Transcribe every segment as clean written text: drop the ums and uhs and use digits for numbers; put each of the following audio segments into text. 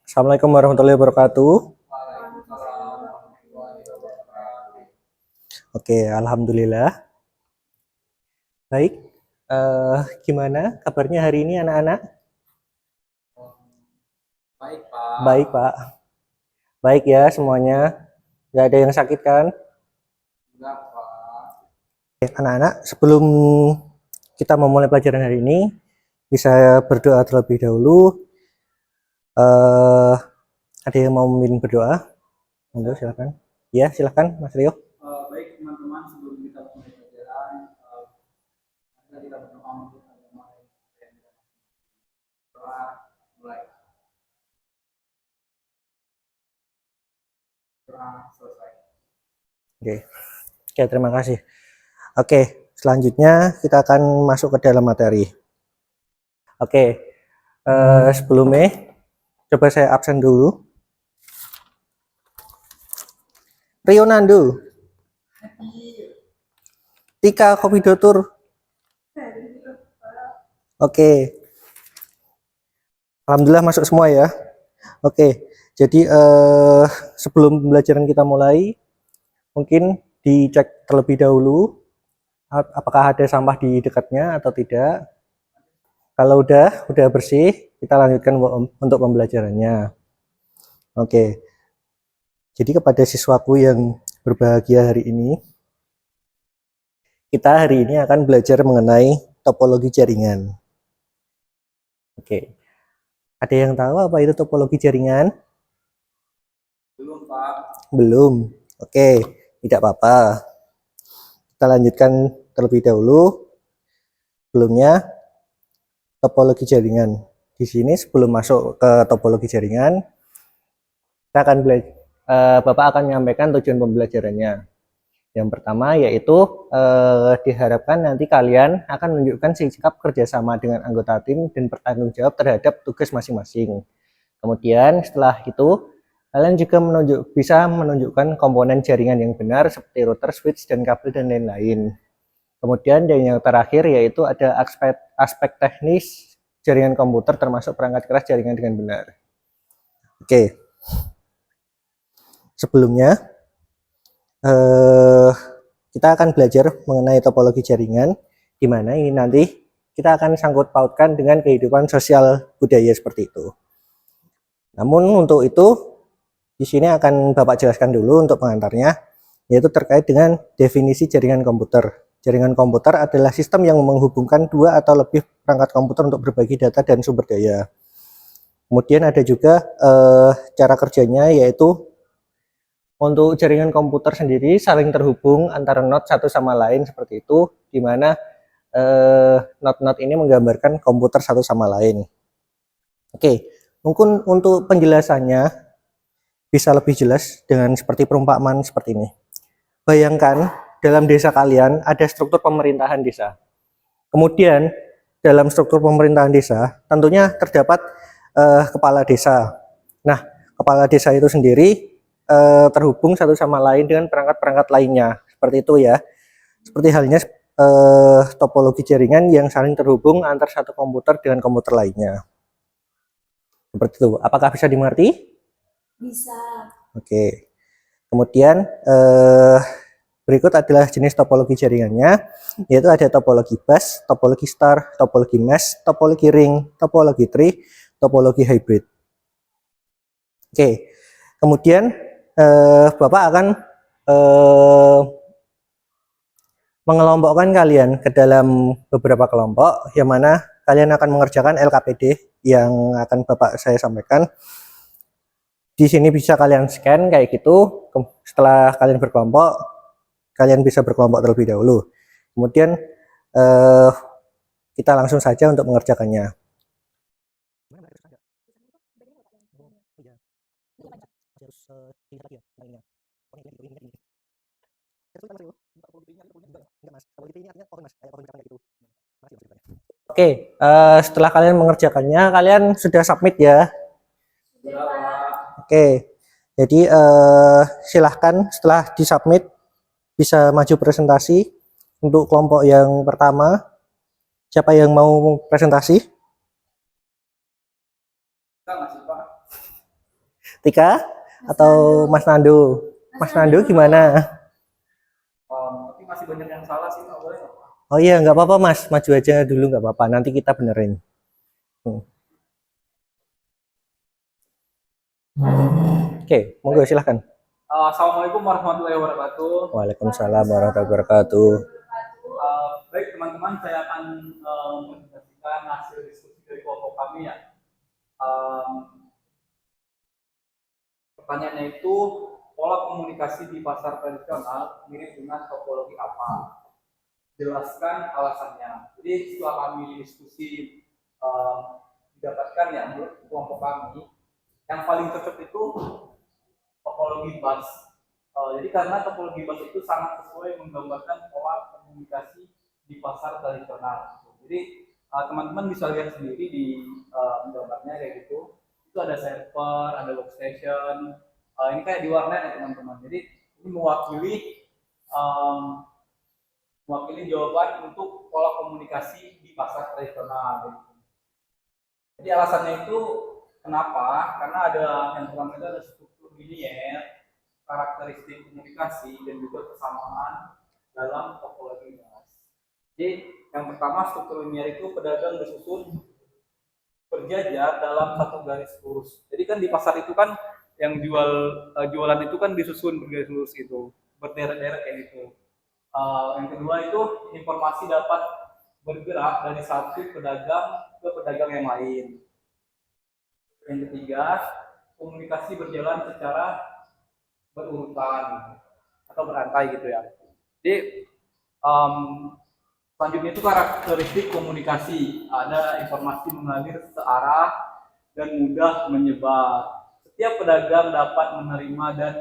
Assalamualaikum warahmatullahi wabarakatuh. Oke, alhamdulillah. Baik. Gimana kabarnya hari ini anak-anak? Baik, Pak. Baik, Pak. Baik ya semuanya. Nggak ada yang sakit kan? Enggak, Pak. Oke, anak-anak, sebelum kita memulai pelajaran hari ini, bisa berdoa terlebih dahulu. Ada yang mau memimpin berdoa? Monggo, silakan. Ya, silakan, Mas Rio. Baik, teman-teman, sebelum kita mulai pelajaran, kita berdoa untuk agama yang doa mulai. Doa selesai. Oke. Oke, terima kasih. Oke, selanjutnya kita akan masuk ke dalam materi. Oke, sebelumnya coba saya absen dulu. Rio Nando, Tika Kopidotur. Oke, alhamdulillah masuk semua ya. Oke, jadi sebelum pembelajaran kita mulai, mungkin dicek terlebih dahulu apakah ada sampah di dekatnya atau tidak. Kalau udah bersih, kita lanjutkan untuk pembelajarannya. Oke. Jadi kepada siswaku yang berbahagia hari ini, kita hari ini akan belajar mengenai topologi jaringan. Oke. Ada yang tahu apa itu topologi jaringan? Belum, Pak. Belum. Oke, tidak apa-apa. Kita lanjutkan terlebih dahulu. Sebelumnya, topologi jaringan. Di sini sebelum masuk ke topologi jaringan, kita akan Bapak akan menyampaikan tujuan pembelajarannya. Yang pertama yaitu diharapkan nanti kalian akan menunjukkan sikap kerjasama dengan anggota tim dan bertanggung jawab terhadap tugas masing-masing. Kemudian setelah itu kalian juga bisa menunjukkan komponen jaringan yang benar seperti router, switch, dan kabel dan lain-lain. Kemudian yang terakhir yaitu ada aspek teknis jaringan komputer termasuk perangkat keras jaringan dengan benar. Oke. Sebelumnya kita akan belajar mengenai topologi jaringan, di mana ini nanti kita akan sangkut pautkan dengan kehidupan sosial budaya seperti itu. Namun untuk itu di sini akan Bapak jelaskan dulu untuk pengantarnya, yaitu terkait dengan definisi jaringan komputer. Jaringan komputer adalah sistem yang menghubungkan dua atau lebih perangkat komputer untuk berbagi data dan sumber daya. Kemudian ada juga cara kerjanya, yaitu untuk jaringan komputer sendiri saling terhubung antara node satu sama lain seperti itu, di mana node-node ini menggambarkan komputer satu sama lain. Oke, mungkin untuk penjelasannya bisa lebih jelas dengan seperti perumpamaan seperti ini. Bayangkan dalam desa kalian ada struktur pemerintahan desa. Kemudian dalam struktur pemerintahan desa tentunya terdapat kepala desa. Nah, kepala desa itu sendiri terhubung satu sama lain dengan perangkat-perangkat lainnya, seperti itu ya. Seperti halnya topologi jaringan yang saling terhubung antar satu komputer dengan komputer lainnya. Seperti itu. Apakah bisa dimengerti? Bisa. Oke. Kemudian berikut adalah jenis topologi jaringannya, yaitu ada topologi bus, topologi star, topologi mesh, topologi ring, topologi tree, topologi hybrid. Oke. Kemudian Bapak akan mengelompokkan kalian ke dalam beberapa kelompok, yang mana kalian akan mengerjakan LKPD yang akan Bapak saya sampaikan. Di sini bisa kalian scan kayak gitu. Setelah kalian berkelompok, kalian bisa berkelompok terlebih dahulu. Kemudian kita langsung saja untuk mengerjakannya. Oke, setelah kalian mengerjakannya, kalian sudah submit ya. Oke, jadi silahkan setelah disubmit bisa maju presentasi untuk kelompok yang pertama. Siapa yang mau presentasi? Kita nggak sih, Pak? Tika atau Mas Nando? Mas Nando gimana? Tapi masih banyak yang salah sih, Pak. Boleh nggak, Pak? Oh iya, nggak apa-apa Mas, maju aja dulu nggak apa-apa. Nanti kita benerin. Hmm. Oke, monggo silahkan. Assalamualaikum warahmatullahi wabarakatuh. Waalaikumsalam warahmatullahi wabarakatuh. Baik teman-teman, saya akan mempresentasikan hasil diskusi dari kelompok kami ya. Pertanyaannya itu, pola komunikasi di pasar tradisional mirip dengan topologi apa? Jelaskan alasannya. Jadi setelah kami diskusi didapatkan ya menurut kelompok kami, yang paling cocok itu topologi bus. Jadi karena topologi bus itu sangat sesuai menggambarkan pola komunikasi di pasar tradisional. Jadi teman-teman bisa lihat sendiri di gambarnya kayak gitu. Itu ada server, ada workstation. Ini kayak di warnet ya teman-teman. Jadi ini mewakili jawaban untuk pola komunikasi di pasar tradisional. Jadi alasannya itu kenapa? Karena ada yang pertama itu ada struktur linier, karakteristik komunikasi dan juga kesamaan dalam topologi bus. Jadi yang pertama struktur linier itu pedagang disusun berjajar dalam satu garis lurus. Jadi kan di pasar itu kan yang jualan itu kan disusun bergaris lurus itu, berderet-deret kayak gitu. Yang kedua itu informasi dapat bergerak dari satu pedagang ke pedagang yang lain. Yang ketiga, komunikasi berjalan secara berurutan atau berantai gitu ya. Jadi selanjutnya itu karakteristik komunikasi, ada informasi mengalir searah dan mudah menyebar. Setiap pedagang dapat menerima dan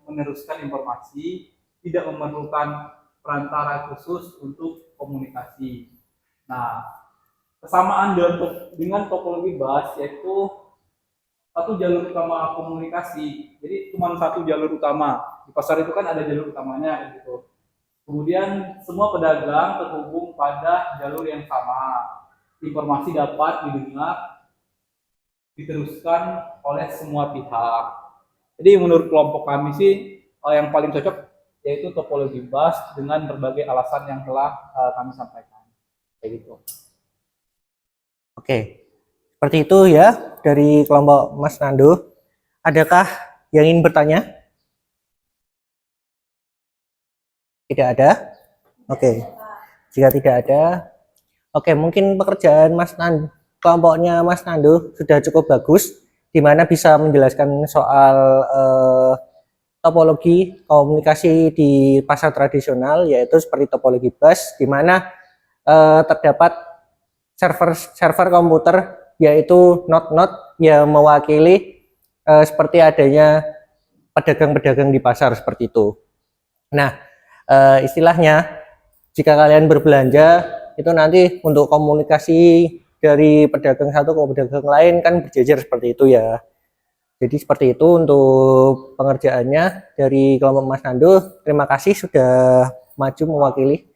meneruskan informasi, tidak memerlukan perantara khusus untuk komunikasi. Nah, kesamaan dengan topologi bus yaitu satu jalur utama komunikasi. Jadi cuma satu jalur utama. Di pasar itu kan ada jalur utamanya gitu. Kemudian semua pedagang terhubung pada jalur yang sama. Informasi dapat didengar, diteruskan oleh semua pihak. Jadi menurut kelompok kami sih yang paling cocok yaitu topologi bus dengan berbagai alasan yang telah kami sampaikan. Kayak gitu. Oke, seperti itu ya dari kelompok Mas Nando. Adakah yang ingin bertanya? Tidak ada? Oke, jika tidak ada, oke mungkin pekerjaan Mas Nando, kelompoknya Mas Nando sudah cukup bagus, di mana bisa menjelaskan soal topologi komunikasi di pasar tradisional, yaitu seperti topologi bus, di mana terdapat server komputer, yaitu node-node yang mewakili seperti adanya pedagang-pedagang di pasar seperti itu. Nah, istilahnya jika kalian berbelanja itu nanti untuk komunikasi dari pedagang satu ke pedagang lain kan berjejer seperti itu ya. Jadi seperti itu untuk pengerjaannya dari kelompok Mas Nando. Terima kasih sudah maju mewakili.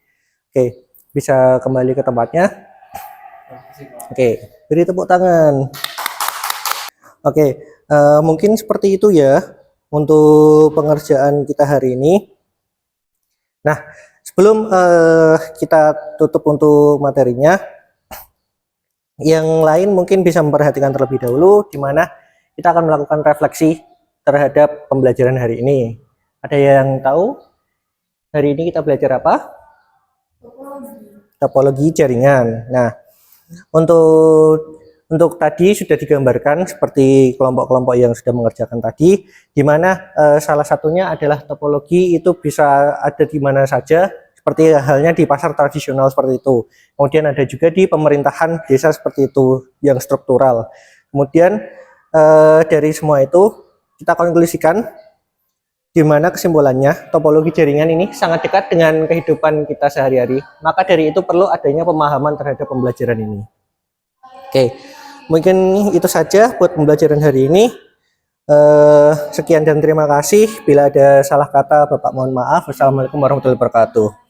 Oke, bisa kembali ke tempatnya. Oke, beri tepuk tangan. Oke, mungkin seperti itu ya untuk pengerjaan kita hari ini. Nah, sebelum kita tutup untuk materinya, yang lain mungkin bisa memperhatikan terlebih dahulu di mana kita akan melakukan refleksi terhadap pembelajaran hari ini. Ada yang tahu hari ini kita belajar apa? Topologi jaringan. Nah, untuk tadi sudah digambarkan seperti kelompok-kelompok yang sudah mengerjakan tadi, di mana salah satunya adalah topologi itu bisa ada di mana saja, seperti halnya di pasar tradisional seperti itu. Kemudian ada juga di pemerintahan desa seperti itu yang struktural. Kemudian dari semua itu kita konklusikan di mana kesimpulannya topologi jaringan ini sangat dekat dengan kehidupan kita sehari-hari. Maka dari itu perlu adanya pemahaman terhadap pembelajaran ini. Oke, mungkin itu saja buat pembelajaran hari ini. Sekian dan terima kasih. Bila ada salah kata, Bapak mohon maaf. Wassalamualaikum warahmatullahi wabarakatuh.